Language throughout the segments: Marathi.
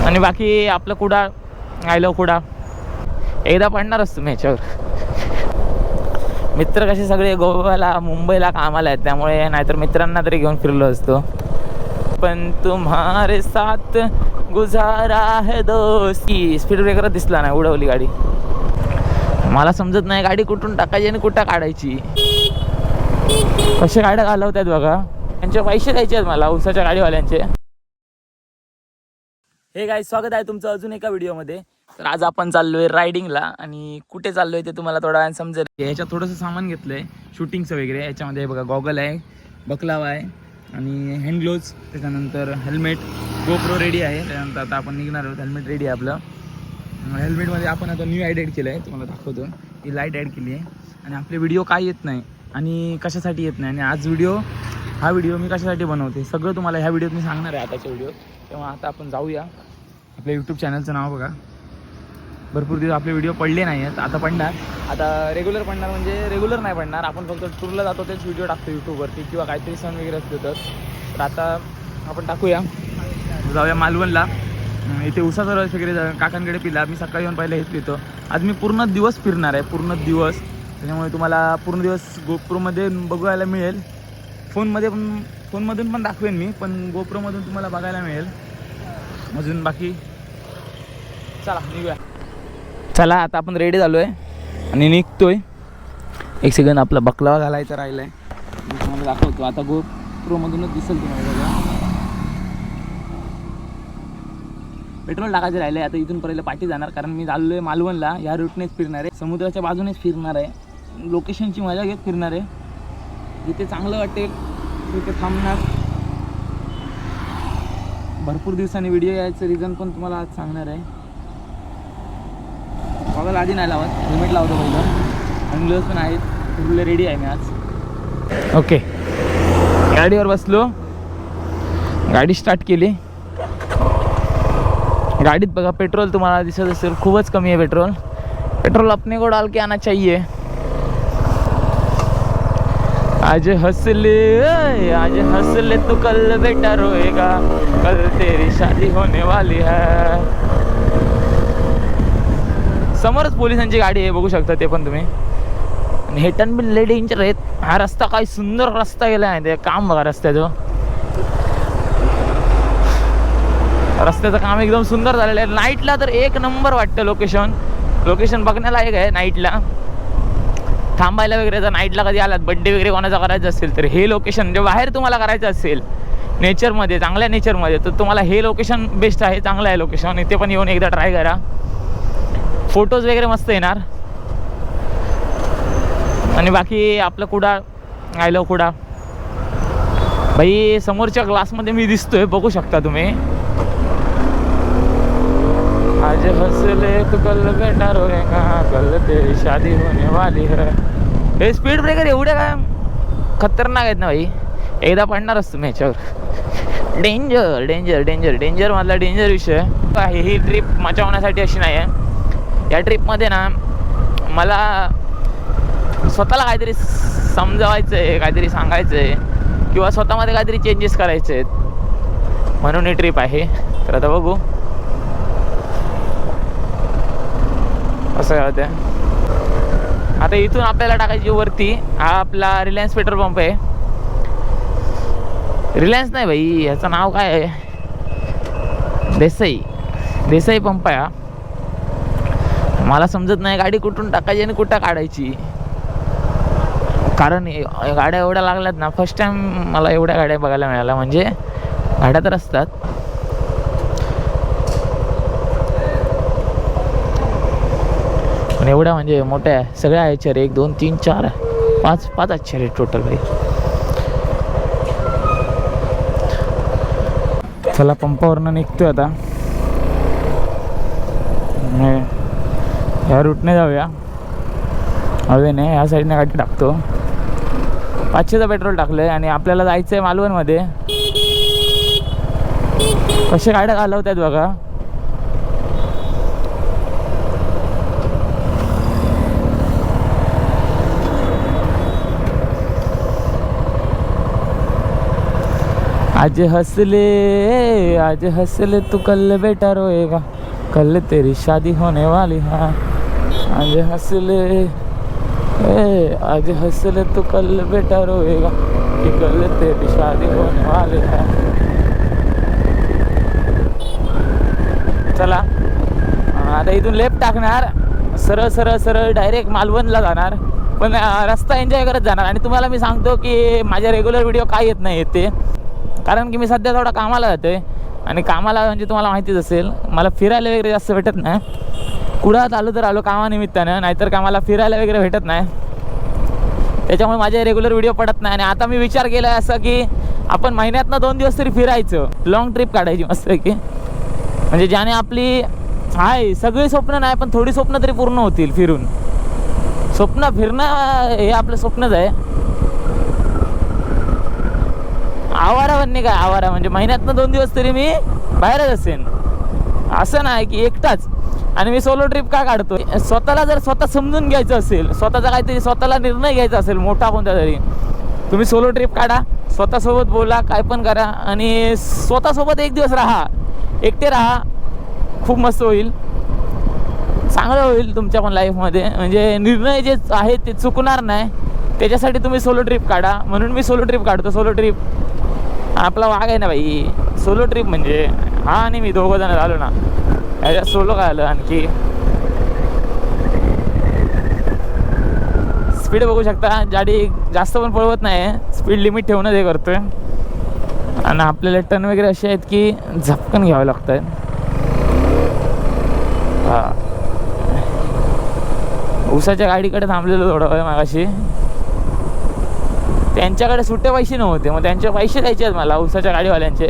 आणि बाकी आपलं कुडाळ, आय लव्ह कुडाळ. एकदा पडणारच तुम्ही ह्याच्यावर. मित्र कसे सगळे गोव्याला मुंबईला कामाला आहेत, त्यामुळे नाहीतर मित्रांना तरी घेऊन फिरलो असतो. पण तुम्हारे साथ गुजारा है दोस्ती. स्पीड ब्रेकर दिसला नाही, उडवली गाडी. मला समजत नाही गाडी कुठून टाकायची आणि कुठं काढायची. कसे गाड्या घालवतात बघा. त्यांचे पैसे द्यायचे आहेत मला, उसाच्या गाडीवाल्यांचे. हे गाईज, स्वागत आहे तुमचं अजून एका व्हिडिओमध्ये. तर आज आपण चाललोय रायडिंगला, आणि कुठे चाललोय ते तुम्हाला थोडा वेळ समजेल. ह्याच्यात थोडंसं सामान घेतलंय शूटिंगचं वगैरे. याच्यामध्ये बघा गॉगल आहे, बकलावा आहे आणि हँड ग्लोव्ज, त्याच्यानंतर हेल्मेट, गोप्रो रेडी आहे. त्यानंतर आता आपण निघणार आहोत. हेल्मेट रेडी आहे आपलं. हेल्मेटमध्ये आपण आता न्यू ॲड केलं आहे, तुम्हाला दाखवतो. ही लाईट ॲड केली आहे. आणि आपले व्हिडिओ काय येत नाही आणि कशासाठी येत नाही, आणि आज हा व्हिडिओ मी कशासाठी बनवते सगळं तुम्हाला ह्या व्हिडिओत मी सांगणार आहे, आताच्या व्हिडिओ. तेव्हा आता आपण जाऊया. आपल्या यूट्यूब चॅनलचं नाव बघा. भरपूर दिवस आपले व्हिडिओ पडले नाही आहेत, आता पडणार. आता रेग्युलर पडणार, म्हणजे रेग्युलर नाही पडणार. आपण फक्त टूरला जातो तेच व्हिडिओ टाकतो यूट्यूबवरती, किंवा काहीतरी सण वगैरे असले तर आता आपण टाकूया. जाऊया मालवणला. इथे उसाचा रस वगैरे काकांकडे पिला. मी सकाळी येऊन पहिला हेच पितो. आज मी पूर्ण दिवस फिरणार आहे, पूर्ण दिवस. त्याच्यामुळे तुम्हाला पूर्ण दिवस गोप्रोमध्ये बघायला मिळेल. फोनमधून पण दाखवेन मी, पण गोप्रोमधून तुम्हाला बघायला मिळेल. अजून बाकी चला निघूया. चला आता आपण रेडी झालो आहे आणि निघतोय. एक सेकंद, आपला बकलावा घालायचा राहिला आहे, मी तुम्हाला दाखवतो. आता गोप्रोमधूनच दिसेल तुम्हाला बघा. पेट्रोल टाकायचं राहिलं आहे. आता इथून पहिलं पाठी जाणार, कारण मी चाललो आहे मालवणला. या रूटनेच फिरणार आहे, समुद्राच्या बाजूनेच फिरणार आहे. लोकेशनची मजा घेत फिरणार आहे. जिथे चांगलं वाटेल तिथे थांबणार. भरपूर दिवसांनी व्हिडिओ यायचं रिझन पण तुम्हाला आज सांगणार आहे. बघायला आधी नाही लावत, हेल्मेट लावतो पहिलं. आणि ग्लोव्ज पण आहेत, पूर्ण रेडी आहे मी आज. ओके, गाडीवर बसलो, गाडी स्टार्ट केली. गाडीत बघा पेट्रोल तुम्हाला दिसत असेल, खूपच कमी आहे पेट्रोल. पेट्रोल अपने को डाल के आना चाहिए. आज हंसले तो कल बेटा रोएगा, कल तेरी शादी होने वाली है. समोरच पोलिसांची गाडी आहे, बघू शकता ते पण तुम्ही. आणि हे टर्न बिन लय डेंजर आहेत. हा रस्ता काय सुंदर रस्ता गेला आहे. ते काम बघा रस्त्याचं. रस्त्याचं काम एकदम सुंदर झालेलं आहे. नाईटला तर एक नंबर वाटतं. लोकेशन बघण्याला एक आहे नाईटला. थांबायला वगैरे जर नाईटला कधी आलात, बड्डे वगैरे कोणाचा करायचं असेल तर हे लोकेशन, जे बाहेर तुम्हाला करायचं असेल नेचरमध्ये, चांगल्या नेचरमध्ये, तर तुम्हाला हे लोकेशन बेस्ट आहे. चांगलं आहे लोकेशन. इथे पण येऊन एकदा ट्राय करा. फोटोज वगैरे मस्त येणार. आणि बाकी आपलं कुडाळ, आय लव्ह कुडाळ. भाई समोरच्या ग्लासमध्ये मी दिसतोय, बघू शकता तुम्ही. आज हंसले तो कल बेटा रोएगा, कल तेरी शादी होने वाली है. हे स्पीड ब्रेकर एवढे काय खतरनाक आहेत ना भाई, एकदा पडणारच तुम्ही ह्याच्यावर. डेंजर डेंजर डेंजर डेंजर मधला डेंजर विषय आहे. ही ट्रिप मचावण्यासाठी अशी नाही आहे. या ट्रिपमध्ये ना मला स्वतःला काहीतरी समजावायचं आहे, काहीतरी सांगायचं आहे, किंवा स्वतःमध्ये काहीतरी चेंजेस करायचे आहेत, म्हणून ही ट्रिप आहे. तर आता बघू असं होतं. आता इथून आपल्याला टाकायची वरती. हा आपला रिलायन्स पेट्रोल पंप आहे. रिलायन्स नाही भाई, ह्याचं नाव काय आहे, देसाई पंप आहे हा. मला समजत नाही गाडी कुठून टाकायची आणि कुठं काढायची, कारण गाड्या एवढ्या लागल्यात ना. फर्स्ट टाइम मला एवढ्या गाड्या बघायला मिळाल्या. म्हणजे गाड्या तर असतात, पण एवढ्या म्हणजे मोठ्या सगळ्या आहेत. 1 2 3 4 5 अच्छा रे टोटल भाई. चला पंपावरनं निघतोय आता. ह्या रूटने जाऊया, हवेने ह्या साईडने गाडी टाकतो. 500चं पेट्रोल टाकलंय आणि आपल्याला जायचं आहे मालवणमध्ये. कसे गाड्या घालवतात बघा. आज हंस ले तू कल बेटा रोएगा, कल तेरी शादी होने वाली है। आज हंस ले तू कल बेटा रोएगा, कि कल तेरी शादी होने वाली है। चला आता इथून लेफ्ट टाकणार, सरळ सरळ सरळ डायरेक्ट मालवणला जाणार, पण रस्ता एन्जॉय करत जाणार. आणि तुम्हाला मी सांगतो की माझ्या रेग्युलर व्हिडिओ काय येत नाही ते, कारण की मी सध्या थोडा कामाला जातोय. आणि कामाला म्हणजे तुम्हाला माहितीच असेल, मला फिरायला वगैरे जास्त भेटत नाही. कुडाळात आलो तर आलो कामानिमित्तानं, नाहीतर कामाला फिरायला वगैरे भेटत नाही. त्याच्यामुळे माझे रेग्युलर व्हिडिओ पडत नाही. आणि आता मी विचार केला आहे असं की आपण महिन्यातनं 2 दिवस तरी फिरायचं, लॉंग ट्रिप काढायची मस्त की, म्हणजे ज्याने आपली आहे सगळी स्वप्न नाही पण थोडी स्वप्न तरी पूर्ण होतील फिरून. स्वप्न फिरणं हे आपलं स्वप्नच आहे. आवारा बनणे काय आवारा, म्हणजे महिन्यातनं 2 दिवस तरी मी बाहेरच असेन. असं नाही की एकटाच. आणि मी सोलो ट्रिप का काढतो, स्वतःला जर स्वतः समजून घ्यायचं असेल, स्वतःचा काहीतरी स्वतःला निर्णय घ्यायचा असेल मोठा कोणता तरी, तुम्ही सोलो ट्रिप काढा, स्वतःसोबत बोला, काय पण करा आणि स्वतःसोबत 1 दिवस राहा, एकटे राहा. खूप मस्त होईल, चांगलं होईल तुमच्या पण लाईफमध्ये. म्हणजे निर्णय जे आहेत ते चुकणार नाही, त्याच्यासाठी तुम्ही सोलो ट्रिप काढा. म्हणून मी सोलो ट्रिप काढतो. सोलो ट्रिप आपला वाघ आहे ना भाई, सोलो ट्रिप म्हणजे हा आणि मी 2 जण झालो ना, याच्यात सोलो काय आलं. आणखी स्पीड बघू शकता, गाडी जास्त पण पळवत नाही, स्पीड लिमिट ठेवूनच हे करतोय. आणि आपल्याला टर्न वगैरे असे आहेत की झपकन घ्यावं लागतं आहे. हां, उसाच्या गाडीकडे थांबलेलो थोडं वेळ मागाशी. त्यांच्याकडे सुट्टे पैसे नव्हते, मग त्यांचे पैसे द्यायचे आहेत मला, उसाच्या गाडीवाल्यांचे.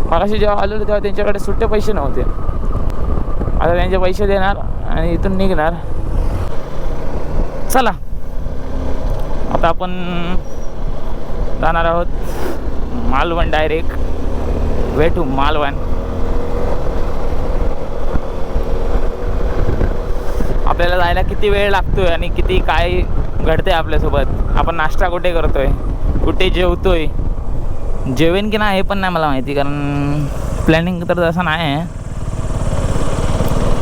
मागाशी जेव्हा आलेलो तेव्हा त्यांच्याकडे सुट्टे पैसे नव्हते. आता त्यांचे पैसे देणार आणि इथून निघणार. चला आता आपण जाणार आहोत Malvan, direct way to Malvan. आपल्याला जायला किती वेळ लागतोय आणि किती काय घडतंय आपल्यासोबत, आपण नाश्ता कुठे करतोय, कुठे जेवतोय, जेवेन की नाही हे पण नाही मला माहिती, कारण प्लॅनिंग तर तसं नाही आहे.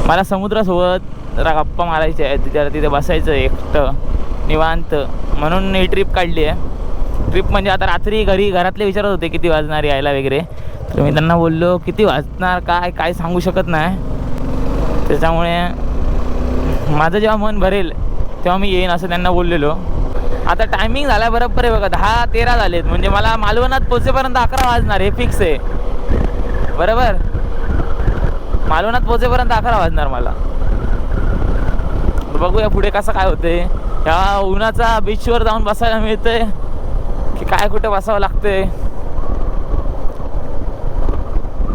मला समुद्रासोबत जरा गप्पा मारायच्या आहेत, तिथे बसायचं एकटं निवांत, म्हणून ही ट्रिप काढली आहे. ट्रिप म्हणजे आता रात्री घरातले विचारत होते किती वाजणार यायला वगैरे, तर मी त्यांना बोललो किती वाजणार काय सांगू शकत नाही. त्याच्यामुळे माझं जेव्हा मन भरेल तेव्हा मी येईन असं त्यांना बोललेलो. आता टायमिंग झाला बरोबर आहे बघा, 10:13 झालेत, म्हणजे मला मालवणात पोचेपर्यंत 11 वाजणार, हे फिक्स आहे बरोबर. मालवणात पोचेपर्यंत 11 वाजणार मला. बघूया पुढे कसं काय होते. ह्या उन्हाचा बीचवर जाऊन बसायला मिळतंय की काय कुठे बसावं लागतंय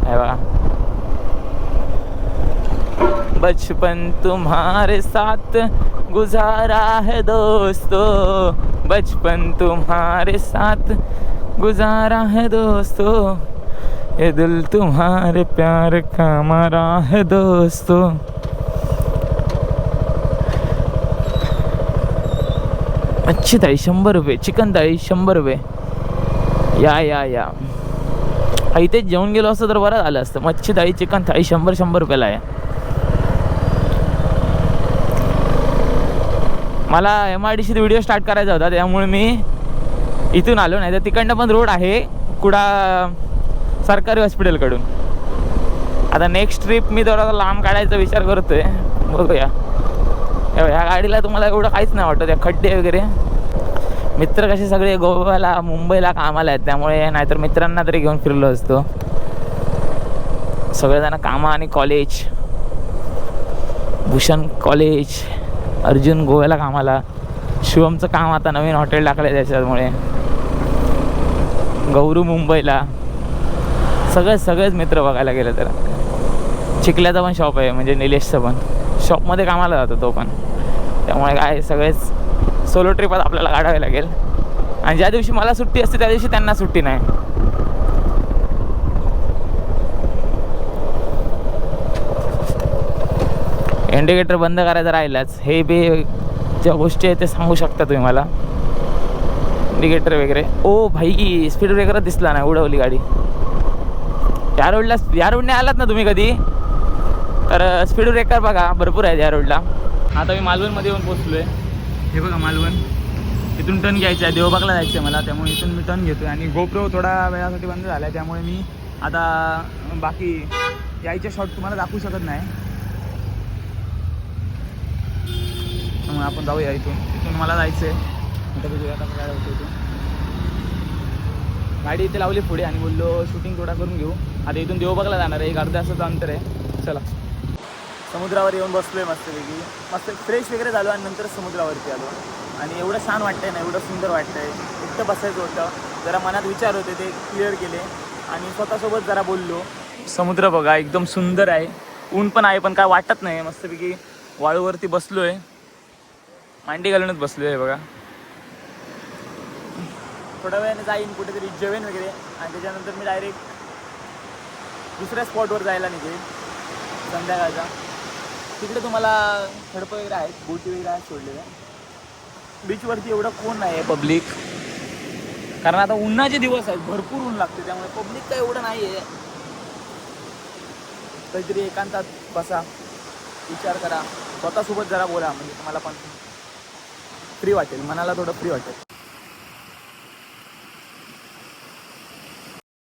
हे बघा. बचपन तुम्हारे साथ गुजारा है दोस्तों, बचपन तुम्हारे साथ गुजारा है दोस्तों, ये दिल तुम्हारे प्यार का मरा है दोस्तों. मच्छी थाळी 100 रुपये, चिकन थाळी 100 रुपये. या इथेच जेवून गेलो असतं तर बरं झालं असतं. मच्छी थाळी चिकन थाळी 100 रुपयाला आहे. मला MIDC व्हिडिओ स्टार्ट करायचा होता, त्यामुळे मी इथून आलो, नाही तर तिकडनं पण रोड आहे कुडाळ सरकारी हॉस्पिटलकडून. आता नेक्स्ट ट्रिप मी थोडा लांब काढायचा विचार करतोय, बघूया. ह्या गाडीला तुम्हाला एवढं काहीच नाही वाटत, या खड्डे वगैरे. मित्र कसे सगळे गोव्याला मुंबईला कामाला आहेत, त्यामुळे नाहीतर मित्रांना तरी घेऊन फिरलो असतो. सगळेजण कामं आणि कॉलेज, भूषण कॉलेज, अर्जुन गोव्याला कामाला, शिवमचं काम आता नवीन हॉटेल टाकलं आहे त्याच्यामुळे, गौरू मुंबईला. सगळेच मित्र बघायला गेलं तर. चिखल्याचा पण शॉप आहे, म्हणजे निलेशचं पण शॉपमध्ये कामाला जातो तो पण. त्यामुळे काय सगळेच सोलो ट्रिपात आपल्याला काढावी लागेल. आणि ज्या दिवशी मला सुट्टी असते त्या दिवशी त्यांना सुट्टी नाही. इंडिकेटर बंद करायचं राहिलाच. हे बी ज्या गोष्टी आहेत ते सांगू शकता तुम्ही मला, इंडिकेटर वगैरे. ओ भाई, स्पीड ब्रेकर दिसला नाही, उडवली गाडी. या रोडने आलात ना तुम्ही कधी तर स्पीड ब्रेकर बघा भरपूर आहेत या रोडला. आता मी मालवणमध्ये येऊन पोहोचलोय. हे बघा मालवण. इथून टर्न घ्यायचा आहे, देवबागला जायचं आहे मला, त्यामुळे इथून मी टर्न घेतोय. आणि गोप्रो थोडा वेळासाठी बंद झाला आहे, त्यामुळे मी आता बाकी यायचे शॉट तुम्हाला दाखवू शकत नाही. त्यामुळे आपण जाऊया इथून मला जायचं आहे. आता बघूया आता काय होतं इथून. गाडी इथे लावली पुढे आणि बोललो शूटिंग थोडा करून घेऊ. आता इथून देवबागला जाणार आहे, 1 अर्धा तासाचं अंतर आहे. चला समुद्रावर येऊन बसलोय मस्तपैकी, मस्त फ्रेश वगैरे झालो आणि नंतर समुद्रावरती आलो. आणि एवढं छान वाटतंय ना, एवढं सुंदर वाटतंय. एकटं बसायचं होतं, जरा मनात विचार होते ते क्लिअर केले आणि स्वतःसोबत जरा बोललो. समुद्र बघा एकदम सुंदर आहे, ऊन पण आहे पण काय वाटत नाही. मस्तपैकी वाळूवरती बसलोय, मांडी घालूनच बसलोय बघा. थोड्या वेळाने जाईन कुठेतरी जेवेन वगैरे आणि त्याच्यानंतर मी डायरेक्ट दुसऱ्या स्पॉटवर जायला निघेल संध्याकाळचा. तिकडे तुम्हाला खडप वगैरे आहेत, बोटी वगैरे आहेत सोडलेल्या. बीचवरती एवढं कोण नाही आहे पब्लिक, कारण आता उन्हाचे दिवस आहेत, भरपूर ऊन लागते, त्यामुळे पब्लिक काय एवढं नाही आहे. काहीतरी एकांतात बसा, विचार करा, स्वतःसोबत जरा बोला, म्हणजे तुम्हाला पण फ्री वाटेल, मनाला थोडं फ्री वाटेल.